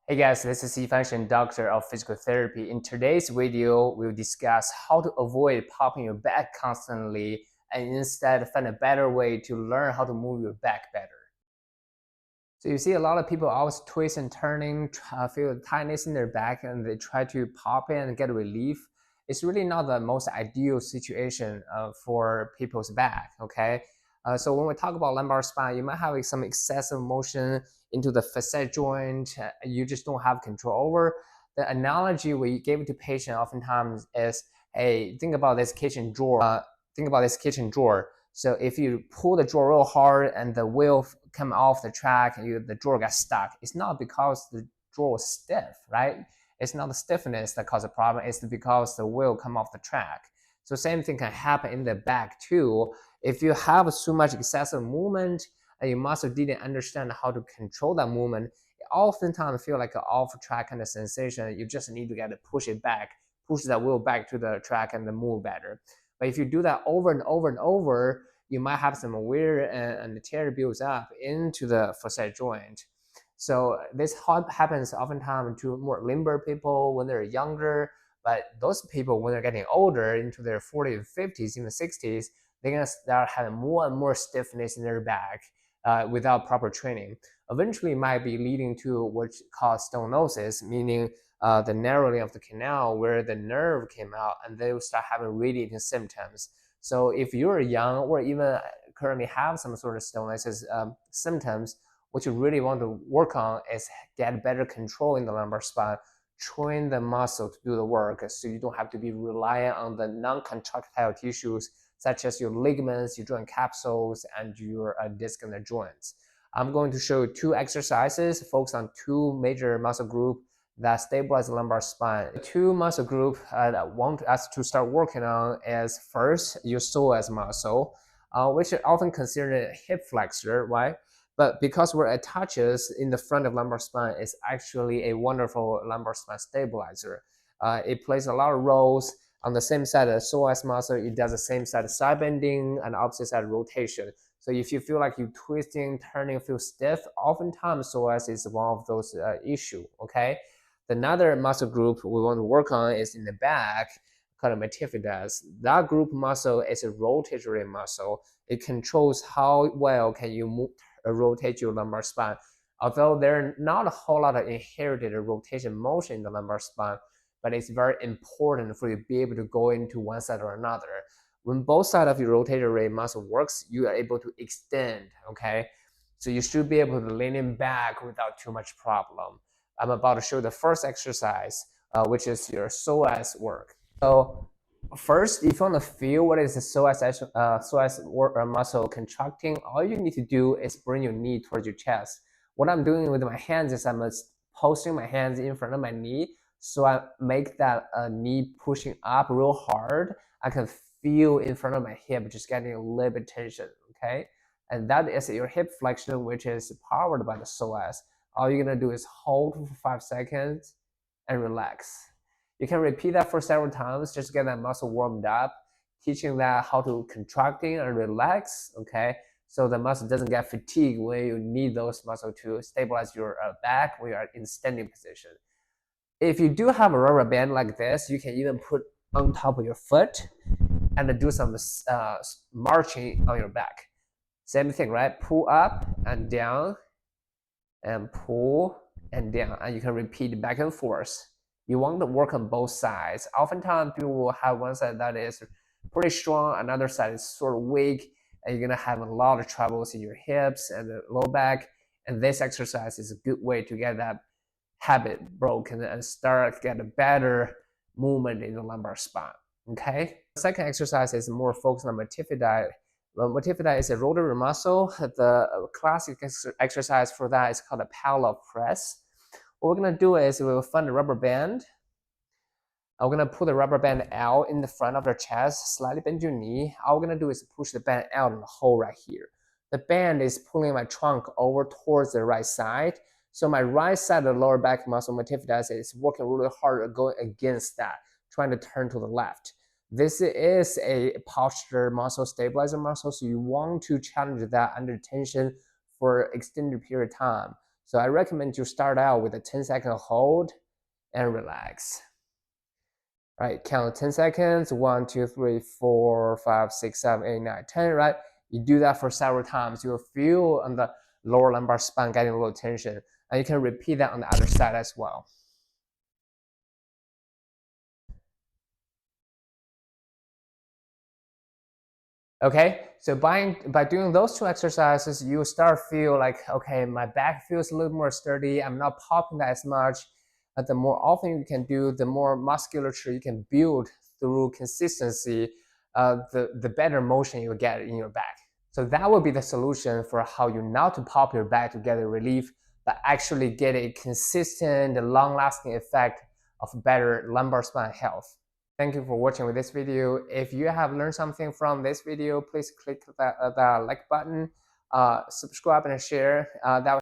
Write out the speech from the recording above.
Hey guys, this is Yifan, doctor of physical therapy. In today's video, we'll discuss how to avoid popping your back constantly and instead find a better way to learn how to move your back better. So you see a lot of people always twist and turning, feel tightness in their back, and they try to pop in and get relief. It's really not the most ideal situation for people's back, okay? So when we talk about lumbar spine, you might have some excessive motion into the facet joint you just don't have control over. The analogy we give to patient oftentimes is, hey, think about this kitchen drawer. Think about this kitchen drawer. So if you pull the drawer real hard and the wheel come off the track and the drawer gets stuck, it's not because the drawer was stiff, right? It's not the stiffness that caused the problem. It's because the wheel come off the track. So same thing can happen in the back too. If you have too much excessive movement and your muscle didn't understand how to control that movement, it oftentimes feel like an off track kind of sensation. You just need to get to push it back, push that wheel back to the track and then move better. But if you do that over and over and over, you might have some wear and tear builds up into the facet joint. So this happens oftentimes to more limber people when they're younger, but those people when they're getting older into their 40s and 50s, even 60s, they're gonna start having more and more stiffness in their back without proper training. Eventually, it might be leading to what's called stenosis, meaning the narrowing of the canal where the nerve came out, and they will start having radiating symptoms. So if you're young or even currently have some sort of stenosis symptoms, what you really want to work on is get better control in the lumbar spine, train the muscle to do the work so you don't have to be reliant on the non-contractile tissues such as your ligaments, your joint capsules, and your disc in the joints. I'm going to show you two exercises focused on two major muscle groups that stabilize the lumbar spine. The two muscle groups that I want us to start working on is first your psoas muscle, which is often considered a hip flexor, right? But because where it touches in the front of lumbar spine, it's actually a wonderful lumbar spine stabilizer. It plays a lot of roles on the same side of the psoas muscle. It does the same side of side bending and opposite side rotation. So if you feel like you twisting, turning, feel stiff, oftentimes psoas is one of those issue. Okay. Another muscle group we want to work on is in the back, called metaphyseals. That group muscle is a rotatory muscle. It controls how well can you move, rotate your lumbar spine. Although there are not a whole lot of inherited rotation motion in the lumbar spine, but it's very important for you to be able to go into one side or another. When both sides of your rotatory muscle works, you are able to extend, okay? So you should be able to lean in back without too much problem. I'm about to show the first exercise, which is your psoas work. So first, if you want to feel what is the psoas muscle contracting, all you need to do is bring your knee towards your chest. What I'm doing with my hands is I'm posting my hands in front of my knee, so I make that knee pushing up real hard. I can feel in front of my hip just getting a little bit tension, okay? And that is your hip flexion, which is powered by the psoas. All you're gonna do is hold for 5 seconds and relax. You can repeat that for several times, just get that muscle warmed up, teaching that how to contracting and relax, okay? So the muscle doesn't get fatigued when you need those muscles to stabilize your back when you are in standing position. If you do have a rubber band like this, you can even put on top of your foot and do some marching on your back. Same thing, right? Pull up and down and pull and down, and you can repeat back and forth. You want to work on both sides. Oftentimes, people will have one side that is pretty strong, another side is sort of weak, and you're gonna have a lot of troubles in your hips and the low back. And this exercise is a good way to get that habit broken and start get a better movement in the lumbar spine. Okay. The second exercise is more focused on metaphyseal. Metaphyseal is a rotary muscle. The classic exercise for that is called a parallel press. What we're gonna do is we'll find a rubber band. I'm gonna pull the rubber band out in the front of your chest, slightly bend your knee. All we're gonna do is push the band out in the hole right here. The band is pulling my trunk over towards the right side. So my right side of the lower back muscle, metaphyseal, is working really hard going against that, trying to turn to the left. This is a posture muscle, stabilizer muscle, so you want to challenge that under tension for extended period of time. So I recommend you start out with a 10-second hold and relax. Right, count 10 seconds, 1, 2, 3, 4, 5, 6, 7, 8, 9, 10, right? You do that for several times. You'll feel on the lower lumbar spine getting a little tension. And you can repeat that on the other side as well. Okay, so by doing those two exercises, you start feel like, okay, my back feels a little more sturdy. I'm not popping that as much. The more often you can do, the more musculature you can build through consistency, the better motion you get in your back. So that would be the solution for how you not to pop your back to get a relief, but actually get a consistent, long-lasting effect of better lumbar spine health. Thank you for watching with this video. If you have learned something from this video, please click that like button, subscribe and share. That